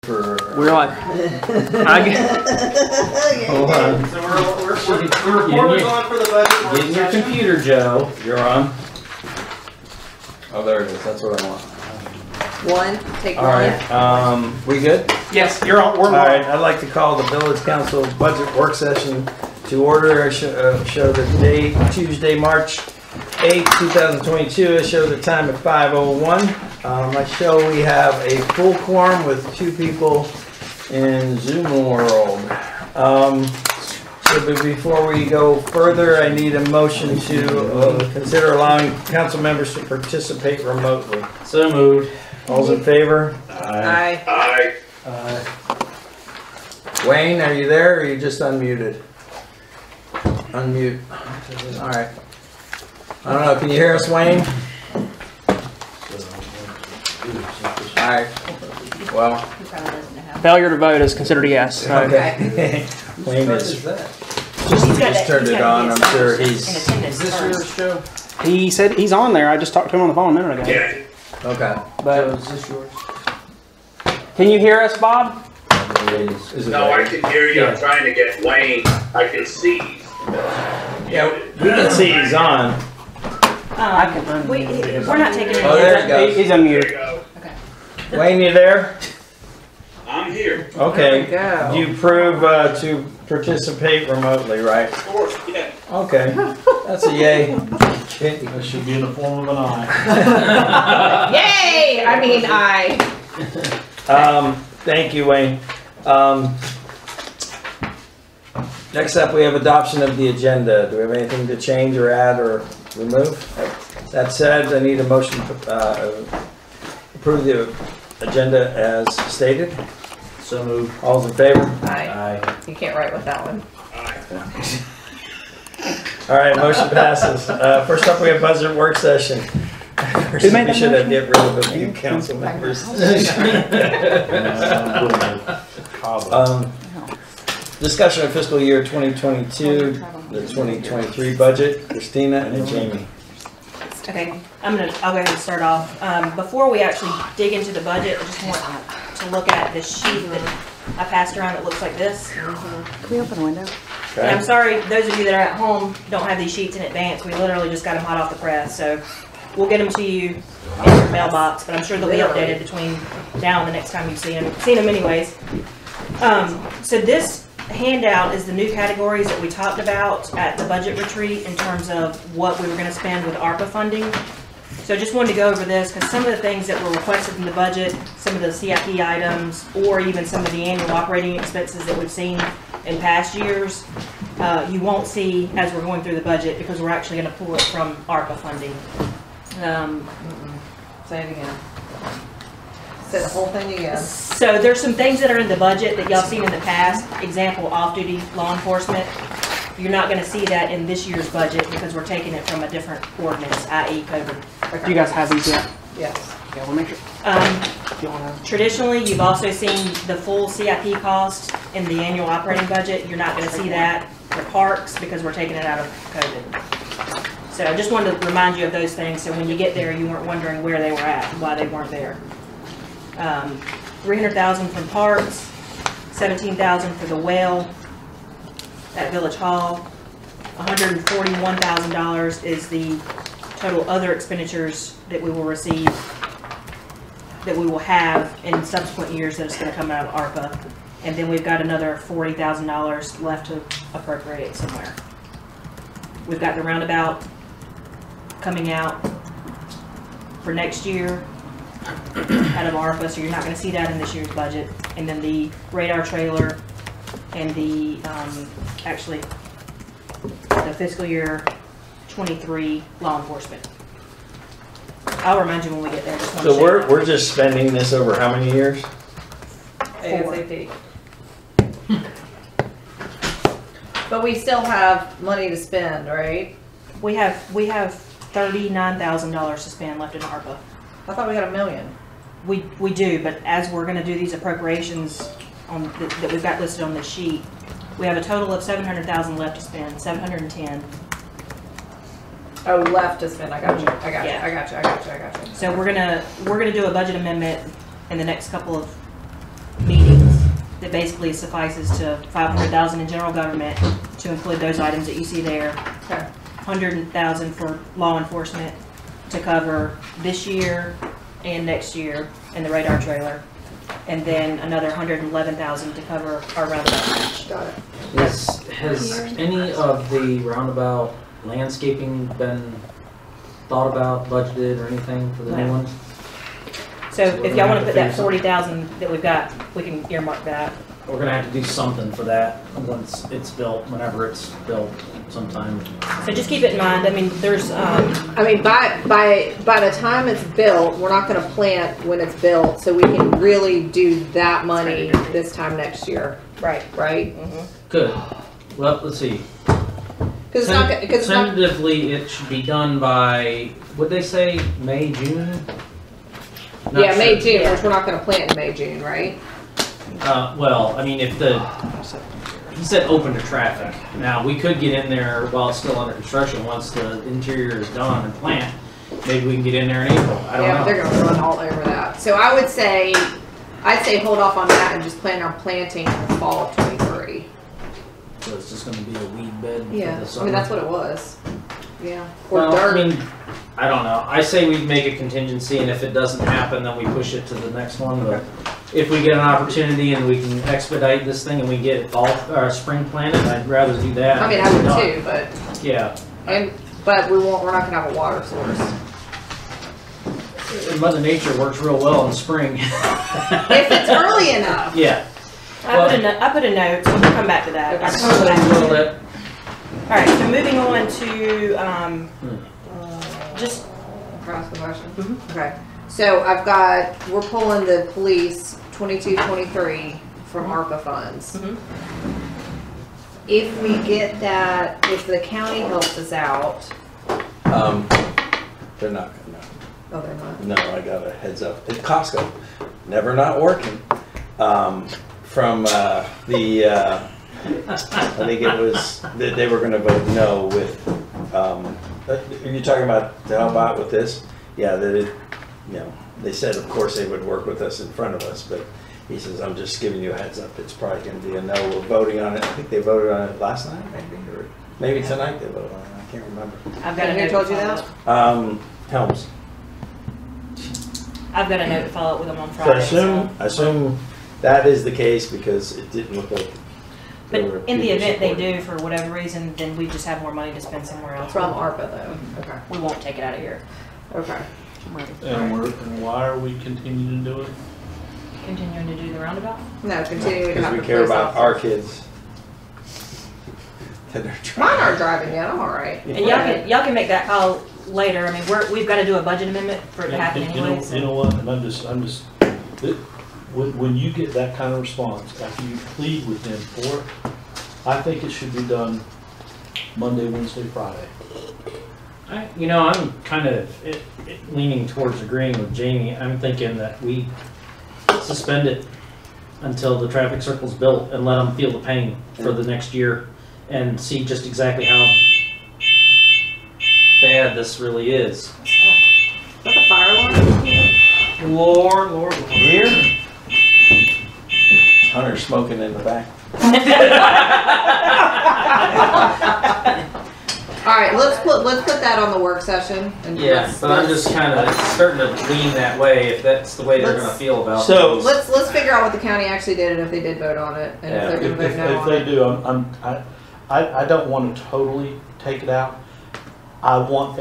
We're on. Hold on. So we're recording on for the budget. Get in your computer, Joe. You're on. Oh, there it is. That's what I want. Take All one. right. We good? Yes, you're on. We're All right. I'd like to call the Village Council budget work session to order. I show the date Tuesday, March 8th, 2022. I show the time at 5:01. I show we have a full quorum with 2 people in Zoom world. So before we go further, I need a motion to consider allowing council members to participate remotely. So moved. All's in favor? Aye. Aye. Wayne, are you there or are you just unmuted? Unmute. All right. I don't know. Can you hear us, Wayne? All right. Well. Failure to vote is considered a yes. So. Okay. Wayne is just turned it on. I'm sure he's. Is this your show? He said he's on there. I just talked to him on the phone a minute ago. Yeah. Okay. But Is this yours? can you hear us, Bob? Is it No, I right? can hear you. I'm trying to get Wayne. I can see. Yeah, we can see he's on. I can unmute. We're not taking Oh, there he goes. He's There you unmuted. go. Wayne, you there? I'm here. Okay. There we go. Do you approve to participate remotely, right? Of course, yeah. Okay. That's a yay. That should be in the form of an eye. Yay! I mean, aye. Thank you, Wayne. Next up, we have adoption of the agenda. Do we have anything to change or add or remove? That said, I need a motion to approve the agenda as stated. So moved. All's in favor? Aye. Aye. You can't write with that one. All right, motion passes. First up, we have budget work session. made We that should motion? get rid of a few council members. Discussion of fiscal year 2022, the 2023 budget. Christina and Jamie. Okay, I'll go ahead and start off. Before we actually dig into the budget, I just want to look at the sheet that I passed around that looks like this. Can we open the window? And I'm sorry, those of you that are at home don't have these sheets in advance. We literally just got them hot off the press, so we'll get them to you in your mailbox, but I'm sure they'll be updated between now and the next time you've seen them anyways. So this handout is the new categories that we talked about at the budget retreat in terms of what we were going to spend with ARPA funding. So I just wanted to go over this because some of the things that were requested in the budget, some of the CIP items, or even some of the annual operating expenses that we've seen in past years, you won't see as we're going through the budget because we're actually going to pull it from ARPA funding. Say it again. Say the whole thing again. So there's some things that are in the budget that y'all seen in the past. Example, off-duty law enforcement. You're not going to see that in this year's budget because we're taking it from a different ordinance, i.e. COVID. Do you guys have these yet? Yes. Yeah, we'll make sure. You wanna... Traditionally, you've also seen the full CIP cost in the annual operating budget. You're not going to see that for parks because we're taking it out of COVID. So I just wanted to remind you of those things so when you get there, you weren't wondering where they were at and why they weren't there. $300,000 from parks, $17,000 for the well at Village Hall. $141,000 is the total other expenditures that we will receive, that we will have in subsequent years that is going to come out of ARPA. And then we've got another $40,000 left to appropriate somewhere. We've got the roundabout coming out for next year out of ARPA, so you're not going to see that in this year's budget. And then the radar trailer and the, actually, the fiscal year 23 law enforcement. I'll remind you when we get there. Just So we're just spending this over how many years? ASAP. But we still have money to spend, right? We have $39,000 to spend left in ARPA. I thought we had $1 million. We do, but as we're going to do these appropriations on that we've got listed on this sheet, we have a total of $700,000 left to spend. 710. Oh, left to spend. I got you. Yeah. I got you. So we're gonna do a budget amendment in the next couple of meetings that basically suffices to 500,000 in general government to include those items that you see there. Okay. 100,000 for law enforcement to cover this year and next year in the radar trailer. And then another 111,000 to cover our roundabout match. Got it. Has any of the roundabout landscaping been thought about, budgeted, or anything for the new No. one? So if y'all want to put that 40,000 that we've got, we can earmark that. We're gonna have to do something for that once it's built, whenever it's built sometime. So just keep it in mind. I mean, there's, I mean, by the time it's built, we're not gonna plant when it's built, so we can really do that money this time next year, right. right? Good. Well, let's see. Because it's not, Tentatively, it should be done by, would they say, May, June? Not yeah, May, sure. June, Yeah. which we're not gonna plant in May, June, right? Well, I mean, if he said open to traffic. Now, we could get in there while it's still under construction, once the interior is done and plant. Maybe we can get in there in April, I don't Yeah, know. they're gonna run all over that. So I'd say hold off on that and just plan on planting in the fall of 23. So it's just gonna be a weed bed for Yeah, the I summer. mean, that's what it was. Yeah, or Well, dirt. I mean, I don't know. I say we make a contingency, and if it doesn't happen, then we push it to the next one. But if we get an opportunity and we can expedite this thing and we get it fall or spring planted, I'd rather do that. I mean, I would too, but, Yeah, but we're not gonna have a water source. and Mother Nature works real well in spring. If it's early enough. Yeah. I put a note, so we'll come back to that. Okay. I'll come back to Well, it. All right, so moving on to, just, Can I ask a question? Mhm. Okay, so we're pulling the police 22-23 from ARPA funds. Mhm. If we get that, if the county helps us out, They're not oh, they're not. gonna, no, I got a heads up. At Costco, never not working. From I think it was, that they were gonna vote no with, are you talking about to help out with this? Yeah, that it, you know, they said of course they would work with us in front of us, but he says, I'm just giving you a heads up, it's probably gonna be a no. We're voting on it, I think they voted on it last night maybe, or maybe tonight they voted on it, I can't remember. I've got a And note who told to you follow that? up. Helms. I've got a note to follow up with them on So Friday. I assume that is the case because it didn't look like. But there were in the people event they supporting. do, for whatever reason, then we just have more money to spend somewhere else. From ARPA though. Okay. We won't take it out of here. Okay. And why are we continuing to do it? Continuing to do the roundabout? No, continuing to Because have we the care police about our officers. kids. That they're Mine trying. aren't driving yet, I'm all right. And y'all can make that call later. I mean, we've got to do a budget amendment for it to happen You anyway. know, you know what, and I'm just, when you get that kind of response, after you plead with them for it, I think it should be done Monday, Wednesday, Friday. I'm kind of leaning towards agreeing with Jamie. I'm thinking that we suspend it until the traffic circle's built and let them feel the pain for the next year and see just exactly how bad this really is. Is that the fire alarm? Lord. Here? Hunter smoking in the back. All right, let's put that on the work session. And Yeah, but I'm just kind of starting to lean that way if that's the way they're going to feel about So- things. let's figure out what the county actually did and if they did vote on it and Yeah. if they're If, gonna if, vote no if on they it. do, I don't want to totally take it out. I want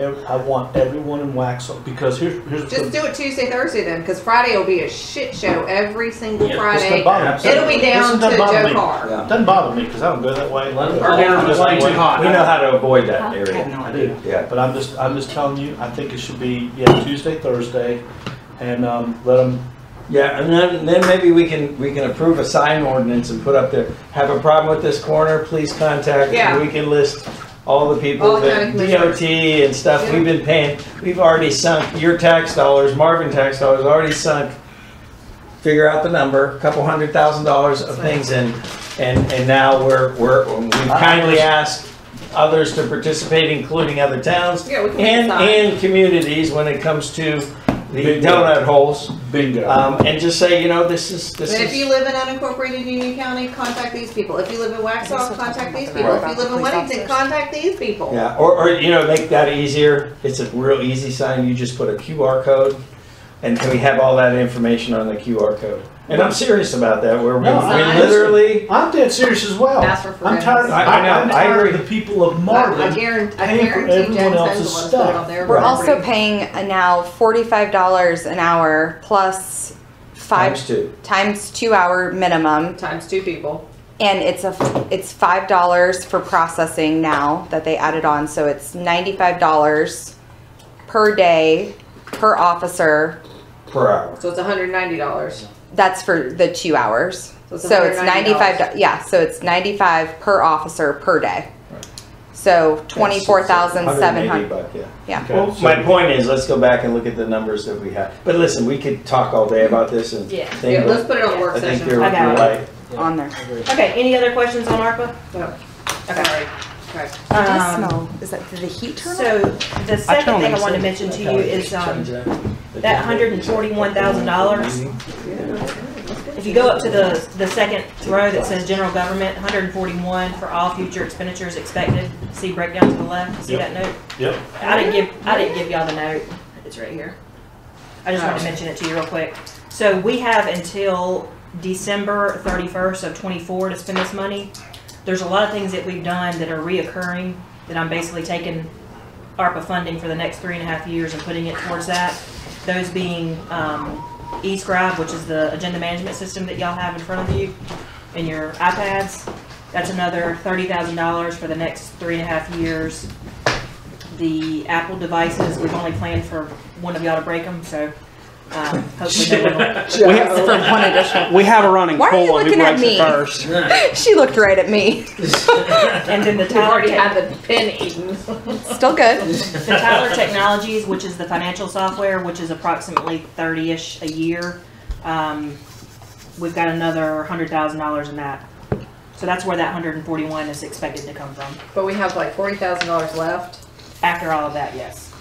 everyone in Waxhaw, because here's Just do it Tuesday, Thursday then, because Friday will be a shit show every single Yeah, Friday. bother. It'll be down to Doesn't bother Joe me. Carr. Yeah. Doesn't bother me because I don't go that way. Let 'em Our neighbors burn. just like Too way. hot. We know how to avoid that I area. have no I idea. do. Yeah. But I'm just telling you, I think it should be Tuesday, Thursday, and let them. Yeah, and then maybe we can approve a sign ordinance and put up there, have a problem with this corner, please contact. Yeah. We can list all the people All the that county commissioners. DOT and stuff Yeah. we've been paying. We've already sunk your tax dollars, Marvin tax dollars already sunk. Figure out the number, a couple $100,000 of things in, and now we kindly ask others to participate, including other towns Yeah, we can and decide. communities when it comes to the donut holes. Bingo. And just say, you know, this is. And if you live in unincorporated Union County, contact these people. If you live in Waxhaw, contact these people. If you live in Weddington, contact these people. Yeah, or, you know, make that easier. It's a real easy sign. You just put a QR code, and we have all that information on the QR code. And I'm serious about that, where we literally. I'm dead serious as well. Ask for I'm tired. I'm tired of the people of I Marvin. guarantee paying for Jen everyone else's Spencer wants to put it stuff. on there. We're Right. also paying now $45 an hour plus times 2 hour minimum, Times 2 people. and it's $5 for processing now that they added on, so it's $95 per day per officer. Per hour. So it's $190. That's for the 2 hours. So it's So it's $190. $95. Yeah, so it's $95 per officer per day. So 24,700. $180, yeah. Yeah. Okay, Well, so- my point is, let's go back and look at the numbers that we have. But listen, we could talk all day about this and Yeah. think, Yeah, let's put it on the work I think session. you're I got you're it. right. On there. Okay, any other questions on ARPA? No. Okay. Okay. It does smell. Is that the heat turn? So the second thing I wanted to mention to you is, that $141,000. If you go up to the second row that says general government, 141 for all future expenditures expected. See breakdown to the left, see that note? Yep. I didn't give y'all the note. It's right here. I just wanted to mention it to you real quick. So we have until December 31st of 24 to spend this money. There's a lot of things that we've done that are reoccurring that I'm basically taking ARPA funding for the next 3.5 years and putting it towards that. Those being eScribe, which is the agenda management system that y'all have in front of you in your iPads. That's another $30,000 for the next 3.5 years. The Apple devices, we've only planned for one of y'all to break them, so hopefully no one will. We have, For one additional. we have a running Why are you poll on who looking at breaks me? it first. She looked right at me. And then the We've Tyler, already had the pin eaten. Still good. the Tyler Technologies, which is the financial software, which is approximately 30-ish a year. We've got another $100,000 in that. So that's where that 141 is expected to come from. But we have like $40,000 left. After all of that, yes.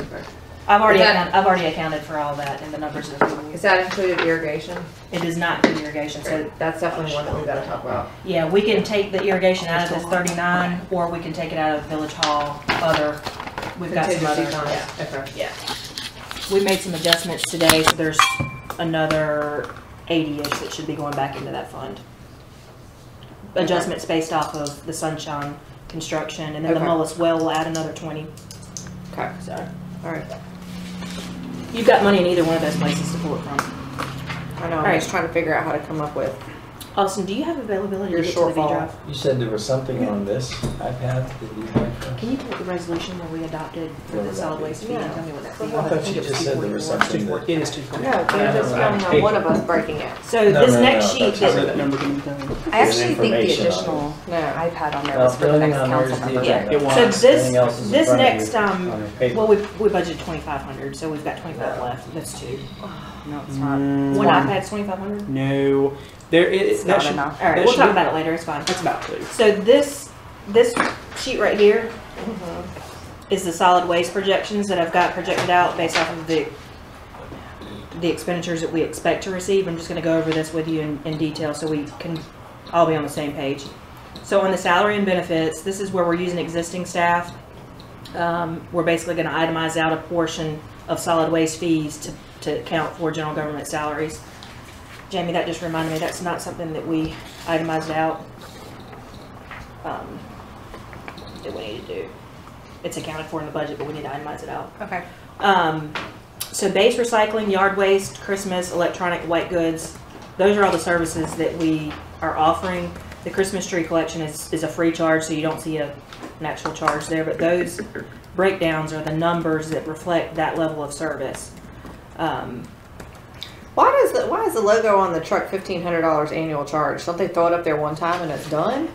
Okay. I've already Is that- I've already accounted for all of that in the numbers that I've given you. Is that included irrigation? It does not include irrigation, so That's definitely one that we've got to talk about. yeah, we can take the irrigation out of this 39, or we can take it out of Village Hall, other, we've got some other, Contingency yeah. funds. Okay. Yeah. We made some adjustments today, so there's another 80-ish that should be going back into that fund. Adjustments based off of the Sunshine construction, and then the Okay. Mullis well will add another 20, Okay. so. All right. You've got money in either one of those places to pull it from. I know. All I'm right. just trying to figure out how to come up with Austin, do you have availability your to get to the V shortfall. drive? You said there was something on this iPad that you had. Can you pull up the resolution where we adopted for What the would solid that waste be? fee and tell me what that fee I was? thought you just said there was something that. It is 240. No, they're just counting on one of us breaking it. So No, this no, next no, sheet that's Is that, that number going to be done? I actually think the information on additional No. iPad on there Well, was for the building next on there is council the member. Yeah, it was. so Everything else is in this front of next, you on your paper. well, we budgeted 2,500, so we've got 25 left, that's two. No, it's not. One iPad's 2,500? No. There, It's that not should, enough. Alright, that we'll should talk be- about it later, it's fine. That's about 2. So this sheet right here is the solid waste projections that I've got projected out based off of the expenditures that we expect to receive. I'm just gonna go over this with you in detail so we can all be on the same page. So on the salary and benefits, this is where we're using existing staff. We're basically gonna itemize out a portion of solid waste fees to account for general government salaries. Jamie, that just reminded me, that's not something that we itemized out. That we need to do. It's accounted for in the budget, but we need to itemize it out. Okay. So base recycling, yard waste, Christmas, electronic white goods, those are all the services that we are offering. The Christmas tree collection is a free charge, so you don't see an actual charge there, but those breakdowns are the numbers that reflect that level of service. Why is the logo on the truck $1,500 annual charge? Don't they throw it up there one time and it's done?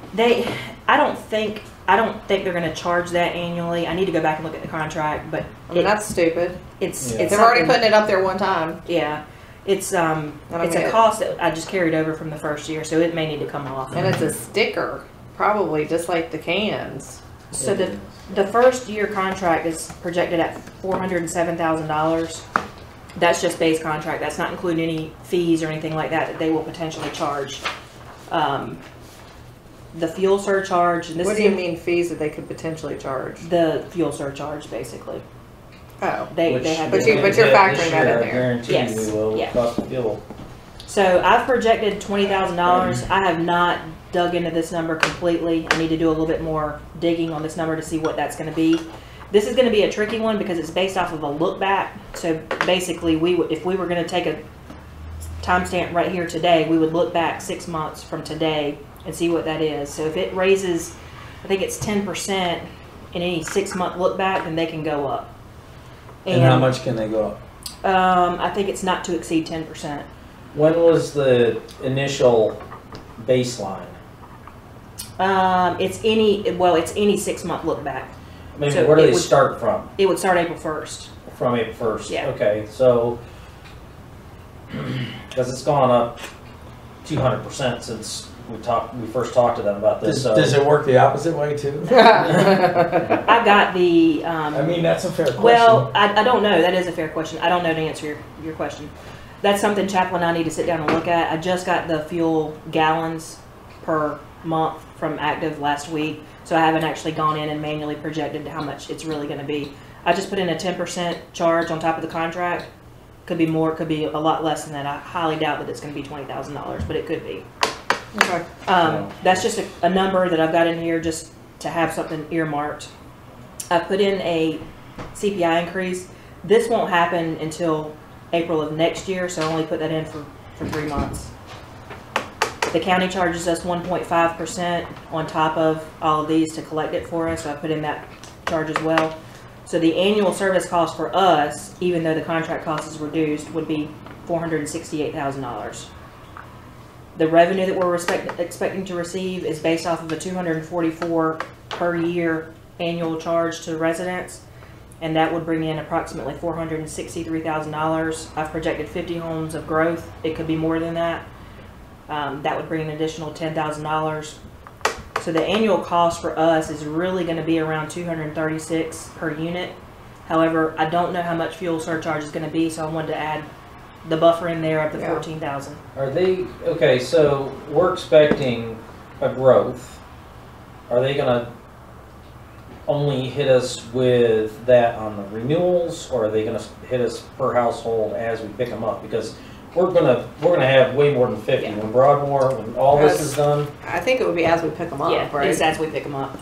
I don't think they're gonna charge that annually. I need to go back and look at the contract, but I mean, that's stupid. it's Yeah. it's They're already something- putting it up there one time. Yeah, it's don't it's get a it. cost that I just carried over from the first year, so it may need to come off. And it's a sticker, probably just like the cans. So the first year contract is projected at $407,000. That's just base contract. That's not including any fees or anything like that they will potentially charge. The fuel surcharge, and this What is do you mean fees that they could potentially charge? the fuel surcharge, basically. Oh, They Which have. But you're this factoring that year, in I there. guarantee Yes. we will, Yeah. cost of fuel. So I've projected $20,000. I have not dug into this number completely. I need to do a little bit more digging on this number to see what that's going to be. This is going to be a tricky one because it's based off of a look back. So basically, if we were going to take a timestamp right here today, we would look back 6 months from today and see what that is. So if it raises, I think it's 10% in any 6-month look back, then they can go up. And how much can they go up? I think it's not to exceed 10%. When was the initial baseline? It's any 6-month look back. I mean, So where do it they would- start from? It would start April 1st. From April 1st? Yeah. Okay, so, because it's gone up 200% since we first talked to them about this, so. Does it work the opposite way too? I got the, I mean, that's a fair question. well, I don't know. That is a fair question. I don't know to answer your question. That's something Chaplain and I need to sit down and look at. I just got the fuel gallons per month from Active last week, so I haven't actually gone in and manually projected how much it's really going to be. I just put in a 10% charge on top of the contract. Could be more, could be a lot less than that. I highly doubt that it's going to be $20,000, but it could be. Okay. That's just a number that I've got in here just to have something earmarked. I put in a CPI increase. This won't happen until April of next year, so I only put that in for 3 months. The county charges us 1.5% on top of all of these to collect it for us, so I put in that charge as well. So the annual service cost for us, even though the contract cost is reduced, would be $468,000. The revenue that we're expecting to receive is based off of a $244 per year annual charge to residents, and that would bring in approximately $463,000. I've projected 50 homes of growth. It could be more than that. That would bring an additional $10,000. So the annual cost for us is really going to be around $236 per unit. However, I don't know how much fuel surcharge is going to be, so I wanted to add the buffer in there of the Yeah. $14,000. Are they, okay, so we're expecting a growth. Are they gonna only hit us with that on the renewals, or are they gonna hit us per household as we pick them up? Because we're gonna have way more than 50. Yeah. When Broadmoor, when all this is done, I think it would be as we pick them up, Yeah, right? it's as we pick them up.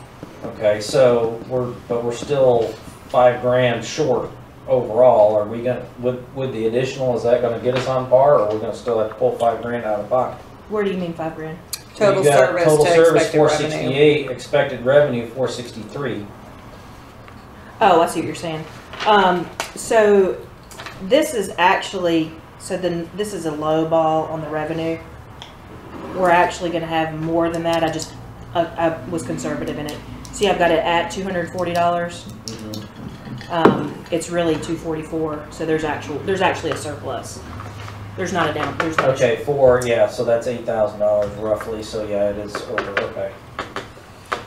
okay, so we're still $5,000 short overall. Are we gonna, with the additional, is that gonna get us on par, or are we gonna still have to pull $5,000 out of pocket? Where do you mean $5,000? Total You got service total to service expected revenue. 468, expected revenue 463. Oh, I see what you're saying. So this is actually, this is a low ball on the revenue. We're actually going to have more than that. I was conservative in it. See, I've got it at $240. It's really $244. So there's actually a surplus. There's not a down. There's no. Okay, so that's $8,000 roughly, so yeah, it is over, okay.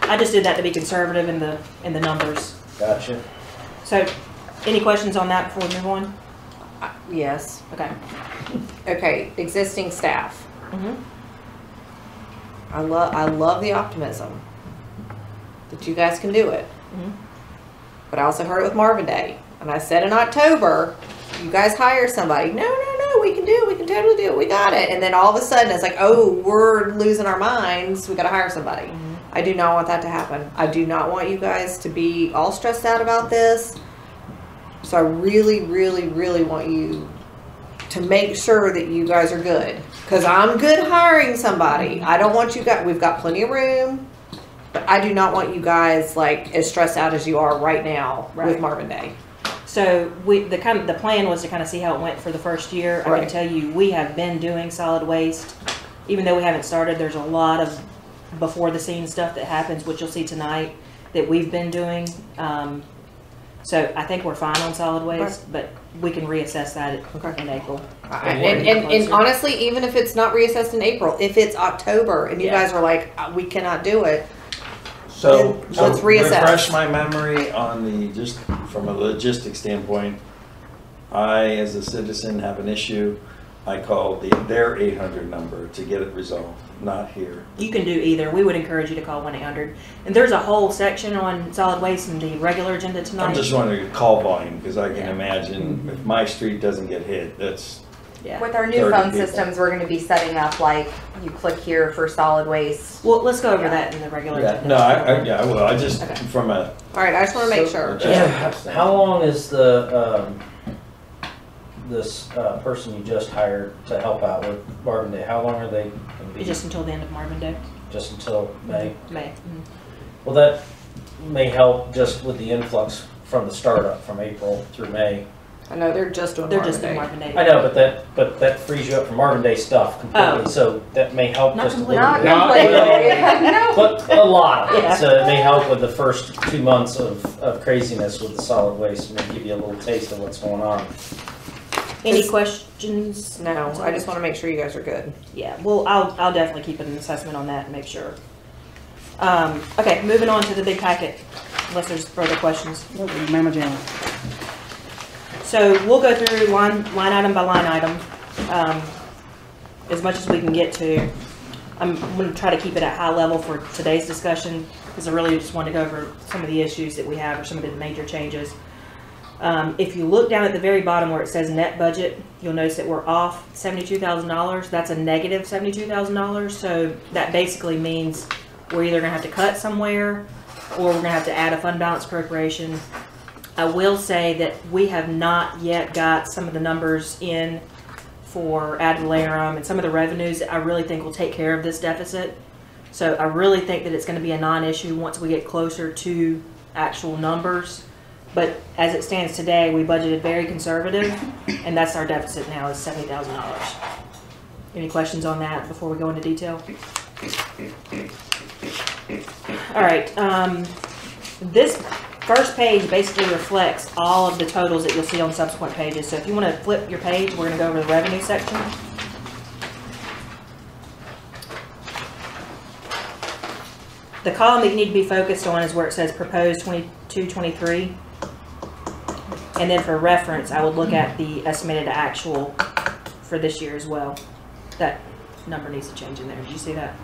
I just did that to be conservative in the numbers. Gotcha. So, any questions on that before we move on? Yes. Okay. Okay, existing staff. Mm-hmm. I love the optimism that you guys can do it. Mhm. But I also heard it with Marvin Day. And I said in October, you guys hire somebody. No, we can do it. We can totally do it. We got it. And then all of a sudden it's like, oh, we're losing our minds. We got to hire somebody. Mhm. I do not want that to happen. I do not want you guys to be all stressed out about this. So I really, really, really want you to make sure that you guys are good. Because I'm good hiring somebody. I don't want you guys, we've got plenty of room. But I do not want you guys like as stressed out as you are right now with Right. Marvin Day. So the plan was to kind of see how it went for the first year. I Right. can tell you we have been doing solid waste, even though we haven't started. There's a lot of before the scenes stuff that happens, which you'll see tonight, that we've been doing. So I think we're fine on solid waste, but we can reassess that in April. And honestly, even if it's not reassessed in April, if it's October and you Yeah. guys are like, we cannot do it. So, Then let's reassess. refresh my memory on just from a logistics standpoint, I, as a citizen, have an issue, I call their 800 number to get it resolved, not here. You can do either. We would encourage you to call 1-800. And there's a whole section on solid waste in the regular agenda tonight. I'm just wondering call volume, because I can Yeah. imagine if my street doesn't get hit, that's, Yeah. With our new 30 phone people. systems, we're gonna be setting up like, you click here for solid waste. Well, let's go over that in the regular yeah, agenda. no, yeah, I will, I just, Okay. from a, All right, I just want to make sure. How long is the, this person you just hired to help out with Marvin Day, how long are they gonna be? Just until the end of Marvin Day, Just until May? May. Well, that may help just with the influx from the startup from April through May. I know they're just doing They're Marvin just in Day. Marvin Day. I know, but that frees you up from Marvin Day stuff completely, Oh. so that may help Not just a little completely. bit. Not completely. No. But a lot of Yeah. it, so it may help with the first 2 months of craziness with the solid waste, and give you a little taste of what's going on. Any questions? No, I just want to make sure you guys are good. Yeah, well, I'll definitely keep an assessment on that and make sure. Okay, moving on to the big packet, unless there's further questions. Mama Jama. So we'll go through line item by line item, as much as we can get to. I'm going to try to keep it at high level for today's discussion, because I really just want to go over some of the issues that we have, or some of the major changes. If you look down at the very bottom where it says net budget, you'll notice that we're off $72,000. That's a negative $72,000. So that basically means we're either going to have to cut somewhere, or we're going to have to add a fund balance appropriation. I will say that we have not yet got some of the numbers in for ad valorem and some of the revenues that I really think will take care of this deficit. So I really think that it's going to be a non-issue once we get closer to actual numbers. But as it stands today, we budgeted very conservative, and that's our deficit now is $70,000. Any questions on that before we go into detail? All right, this first page basically reflects all of the totals that you'll see on subsequent pages. So if you want to flip your page, we're going to go over the revenue section. The column that you need to be focused on is where it says proposed 22-23. And then for reference, I would look at the estimated actual for this year as well. That number needs to change in there. Did you see that?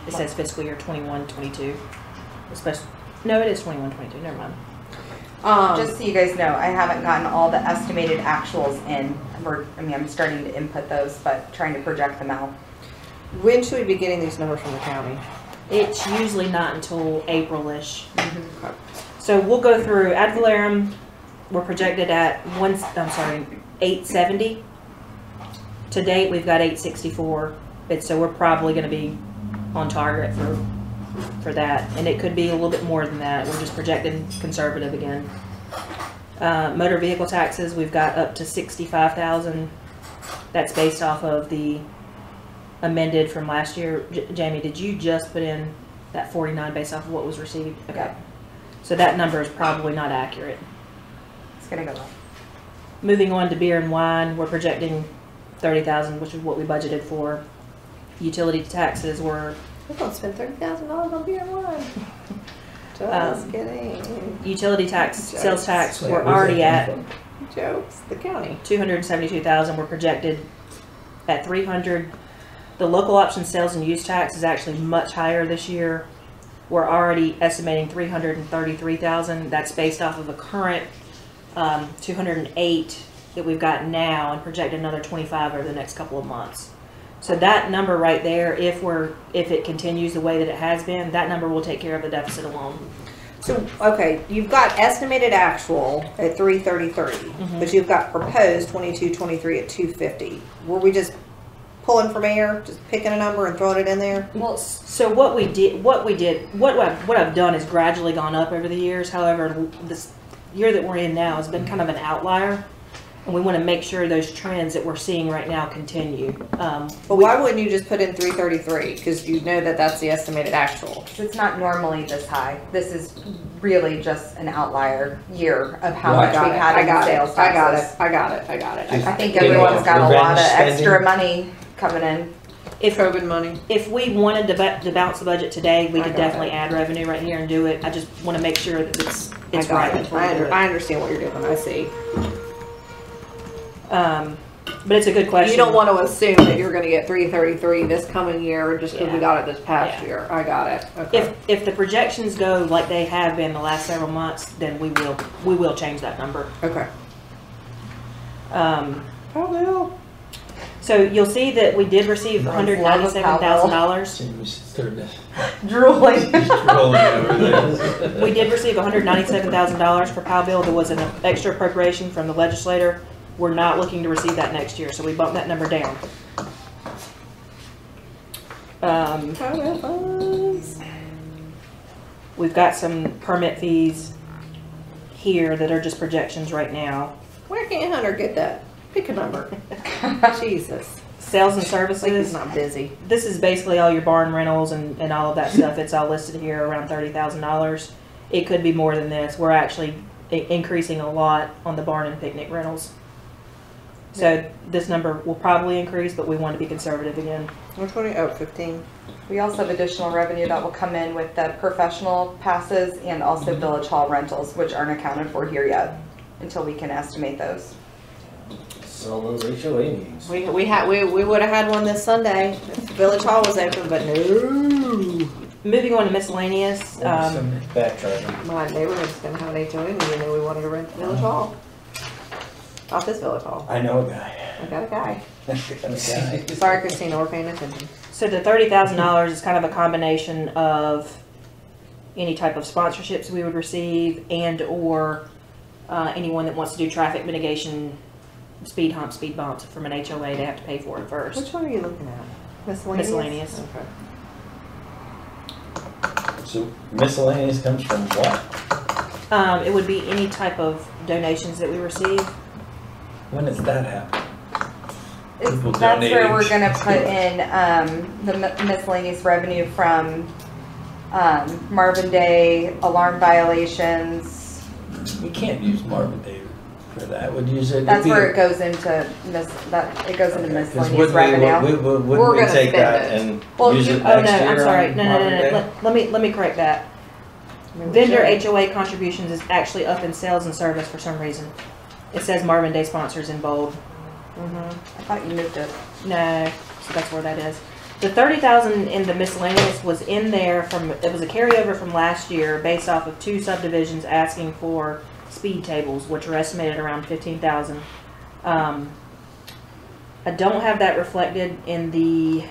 It says fiscal year 21-22. Especially, no, it is 21-22. Never mind. Just so you guys know, I haven't gotten all the estimated actuals in. I'm starting to input those, but trying to project them out. When should we be getting these numbers from the county? It's usually not until April-ish. So we'll go through ad valorem. We're projected at 870. To date, we've got 864. So we're probably going to be on target for that, and it could be a little bit more than that. We're just projecting conservative again. Motor vehicle taxes, we've got up to 65,000. That's based off of the amended from last year. Jamie, did you just put in that 49 based off of what was received? Okay. Yeah. So that number is probably not accurate. It's gonna go up. Moving on to beer and wine, we're projecting 30,000, which is what we budgeted for. Utility taxes were We're going to spend $30,000 on beer and wine. Just kidding. utility tax, sales tax, Wait, we're where's already that at come Jokes. The county. 272,000. We're projected at 300. The local option sales and use tax is actually much higher this year. We're already estimating 333,000. That's based off of a current 208 that we've got now, and projected another 25 over the next couple of months. So that number right there, if it continues the way that it has been, that number will take care of the deficit alone. So, okay, you've got estimated actual at 333, but you've got proposed 22-23 at 250. Were we just pulling from air, just picking a number and throwing it in there? Well, so what I've done is gradually gone up over the years. However, this year that we're in now has been kind of an outlier, and we want to make sure those trends that we're seeing right now continue. But why wouldn't you just put in 333? Because you know that that's the estimated actual. It's not normally this high. This is really just an outlier year of how Right. much we've had in sales taxes. I got it. I think everyone's got a lot of extra money coming in. If COVID money. if we wanted to bounce the budget today, we I could got definitely it. add revenue right here and do it. I just want to make sure that it's I got right it. before we do it. I understand what you're doing. I see. But it's a good question. You don't want to assume that you're gonna get 333 this coming year just because we Yeah. got it this past Yeah. year. I got it. Okay. If the projections go like they have been the last several months, then we will change that number. Okay. So you'll see that we did receive $197,000. Jamie started Drooling. rolling over there. We did receive $197,000 for POW bill. There was an extra appropriation from the legislator. We're not looking to receive that next year, so we bumped that number down. We've got some permit fees here that are just projections right now. Where can Hunter get that? Pick a number. Jesus. Sales and Like he's services, not busy. this is basically all your barn rentals and all of that stuff. It's all listed here around $30,000. It could be more than this. We're actually increasing a lot on the barn and picnic rentals. So this number will probably increase, but we want to be conservative again. Which one? Oh, 15. We also have additional revenue that will come in with the professional passes and also Village Hall rentals, which aren't accounted for here yet, until we can estimate those. Solo HOA meetings. We would have had one this Sunday if Village Hall was open, but no. Moving on to miscellaneous, Backtracking. My neighborhood's gonna have an HOA meeting and we wanted to rent Village Hall. Not this Village Hall. I know a guy. I got a guy. Got a guy. Sorry, Christina, we're paying attention. so the $30,000 is kind of a combination of any type of sponsorships we would receive and or anyone that wants to do traffic mitigation, speed humps, speed bumps from an HOA, they have to pay for it first. Which one are you looking at? Miscellaneous? Miscellaneous. Okay. So miscellaneous comes from what? It would be any type of donations that we receive. When does that happen? People That's where donating. we're gonna put in, the miscellaneous revenue from, Marvin Day, alarm violations. You can't use Marvin Day for that. Would use it. That's where it goes into it goes into miscellaneous We're revenue. Wouldn't We're we gonna take spend that it. and Well, use you- it Oh, no, next year? I'm sorry. on No. Marvin Day? Let me correct that. Vendor HOA contributions is actually up in sales and service for some reason. It says Marvin Day sponsors in bold. I thought you moved it. No, so that's where that is. The 30,000 in the miscellaneous was in there it was a carryover from last year based off of 2 subdivisions asking for speed tables, which are estimated around 15,000. I don't have that reflected in the,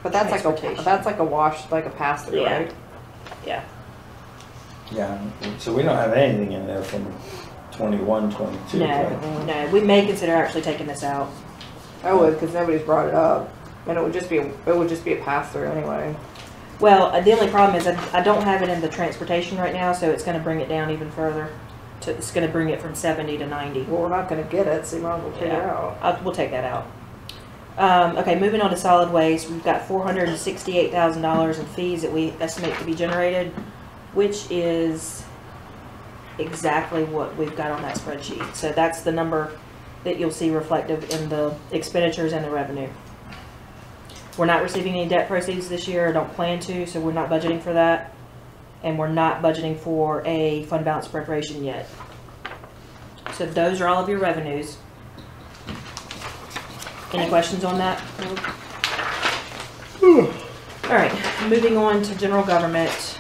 But that's like Transportation. a wash, like a pass through, Yeah. right? Yeah, so we don't have anything in there from 21, 22. right? no, we may consider actually taking this out. I would, because nobody's brought it up, and it would just be a pass through anyway. Well, the only problem is I don't have it in the transportation right now, so it's gonna bring it down even further. It's gonna bring it from 70 to 90. Well, we're not gonna get it, so you might as well figure Yeah. out. We'll take that out. Okay, moving on to solid waste, we've got $468,000 in fees that we estimate to be generated, which is exactly what we've got on that spreadsheet. So that's the number that you'll see reflective in the expenditures and the revenue. We're not receiving any debt proceeds this year, or don't plan to, so we're not budgeting for that. And we're not budgeting for a fund balance appropriation yet. So those are all of your revenues. Any questions on that? All right, moving on to general government.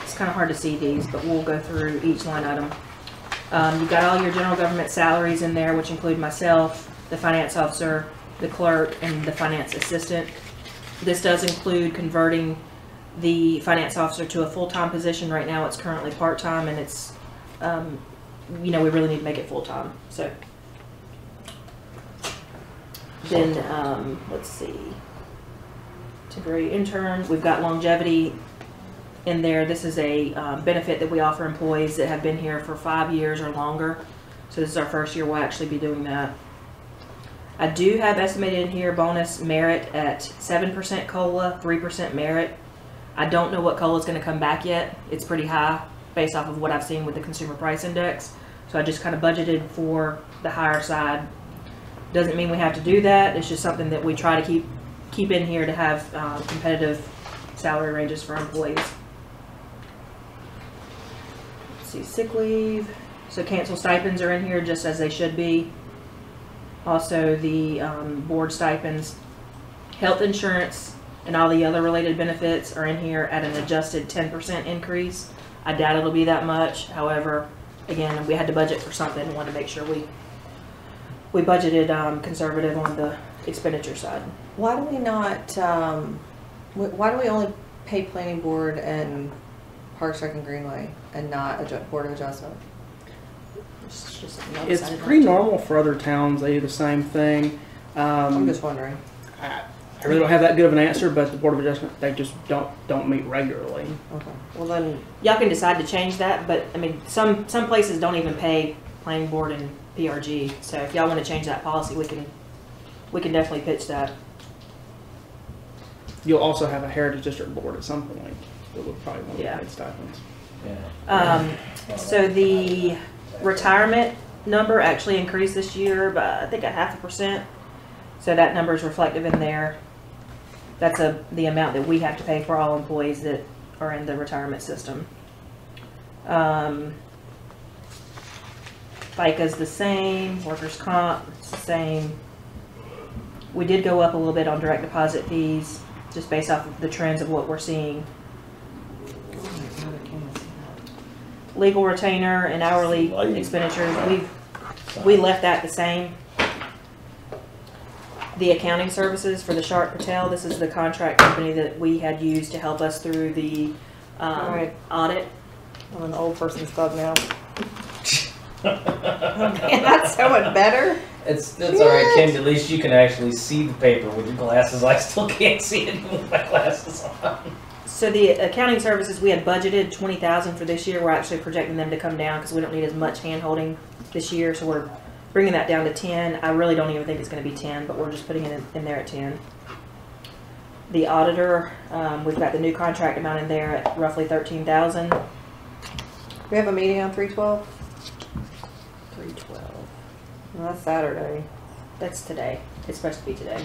It's kind of hard to see these, but we'll go through each line item. You've got all your general government salaries in there, which include myself, the finance officer, the clerk, and the finance assistant. This does include converting the finance officer to a full-time position. Right now, it's currently part-time, and it's, we really need to make it full-time, so. Then, let's see, temporary intern, we've got longevity in there. This is a benefit that we offer employees that have been here for 5 years or longer. So this is our first year we'll actually be doing that. I do have estimated in here bonus merit at 7% COLA, 3% merit. I don't know what COLA is going to come back yet. It's pretty high based off of what I've seen with the consumer price index. So I just kind of budgeted for the higher side. Doesn't mean we have to do that. It's just something that we try to keep in here to have competitive salary ranges for employees. Let's see, sick leave. So cancel stipends are in here just as they should be. Also the board stipends, health insurance, and all the other related benefits are in here at an adjusted 10% increase. I doubt it'll be that much. However, again, we had to budget for something and wanted to make sure we budgeted conservative on the expenditure side. Why do we not, why do we only pay planning board and Parks Rec and Greenway and not Board of Adjustment? It's just something else I It's decided pretty not to. normal for other towns. They do the same thing. I'm just wondering. I really don't have that good of an answer, but the Board of Adjustment, they just don't meet regularly. Okay. Well then, Y'all can decide to change that, but I mean, some places don't even pay planning board and PRG. So if y'all want to change that policy, we can definitely pitch that. You'll also have a Heritage District Board at some point that would probably want to Yeah. pay stipends. So the retirement number actually increased this year by, I think, 0.5%. So that number is reflective in there. That's the amount that we have to pay for all employees that are in the retirement system. FICA's the same, workers' comp, it's the same. We did go up a little bit on direct deposit fees, just based off of the trends of what we're seeing. Legal retainer and hourly expenditures, we left that the same. The accounting services for the Sharp Patel, this is the contract company that we had used to help us through the Right. audit. I'm an old person's club now. Oh man, that's so much better. It's alright, Kim. At least you can actually see the paper with your glasses. I still can't see it with my glasses on. So the accounting services, we had budgeted $20,000 for this year. We're actually projecting them to come down because we don't need as much hand holding this year. So we're bringing that down to 10. I really don't even think it's going to be 10, but we're just putting it in there at 10. The auditor, we've got the new contract amount in there at roughly $13,000. We have a meeting on 3/12. 312. Well, that's Saturday. That's today. It's supposed to be today.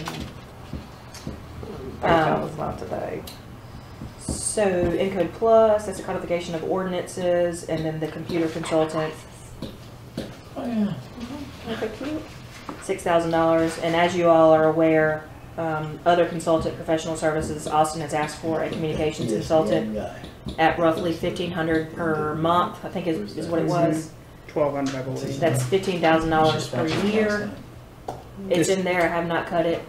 3/12 is not today. So Encode Plus, that's a codification of ordinances, and then the computer consultant, Oh yeah. Okay, cute. $6,000. And as you all are aware, other consultant professional services, Austin has asked for a communications consultant at roughly $1,500 per month, I think is what it was. 1,200, I believe. That's $15,000 per year. It's in there, I have not cut it.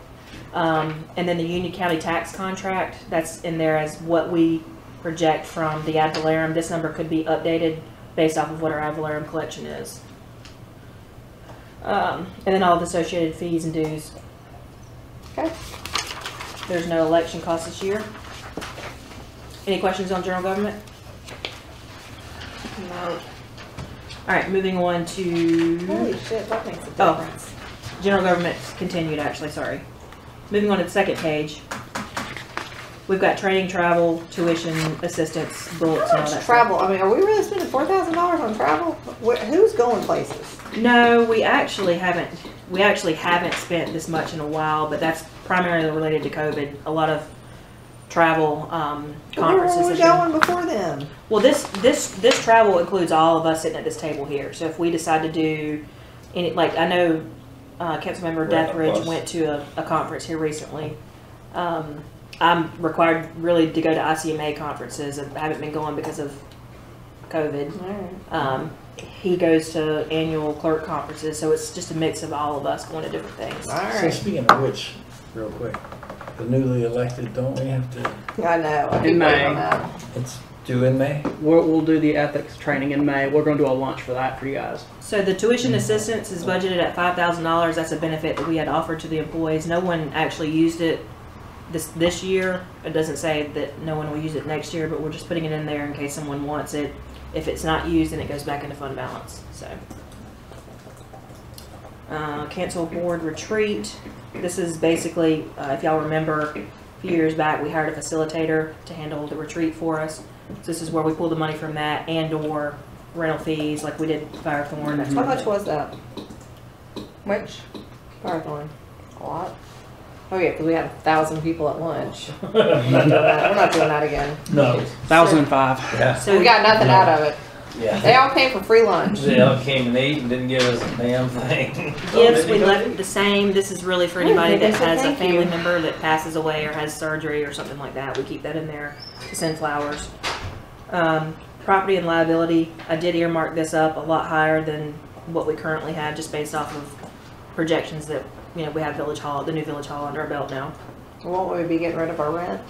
And then the Union County tax contract, that's in there as what we project from the ad valorem. This number could be updated based off of what our ad valorem collection is. And then all the associated fees and dues. Okay. There's no election cost this year. Any questions on general government? No. Alright, moving on to Holy shit, that makes a Oh. difference. general government continued, actually, sorry. Moving on to the second page. We've got training, travel, tuition, assistance, bullets, and all that stuff. Travel. I mean, are we really spending $4,000 on travel? Who's going places? No, we actually haven't spent this much in a while, but that's primarily related to COVID. A lot of travel, Where conferences. were we have been- going before then? Well, this travel includes all of us sitting at this table here. So if we decide to do any, like I know, Councilmember Deathridge went to a conference here recently. I'm required really to go to ICMA conferences. I haven't been going because of COVID. Alright. He goes to annual clerk conferences, so it's just a mix of all of us going to different things. So Alright. speaking of which, real quick, the newly elected, don't we have to, I know. I keep In waiting May. on that. it's due in May? We'll do the ethics training in May. We're going to do a lunch for that for you guys. So the tuition assistance is budgeted at $5,000. That's a benefit that we had offered to the employees. No one actually used it this year. It doesn't say that no one will use it next year, but we're just putting it in there in case someone wants it. If it's not used, then it goes back into fund balance. So, cancel board retreat. This is basically, if y'all remember, a few years back we hired a facilitator to handle the retreat for us. So this is where we pull the money from that and/or rental fees, like we did Firethorn. That How sort of much thing. was that? Which? Firethorn. A lot. Oh yeah, because we had 1,000 people at lunch. We're not doing that again. No. 1,005. Yeah. So We got nothing out of it. Yeah. They all came for free lunch. They all came and ate and didn't give us a damn thing. Gifts, we left the same. This is really for anybody that they said has a thank family you. member that passes away or has surgery or something like that. We keep that in there to send flowers. Property and liability, I did earmark this up a lot higher than what we currently have, just based off of projections that, you know, we have Village Hall, the new Village Hall under our belt now. Won't we be getting rid of our rent?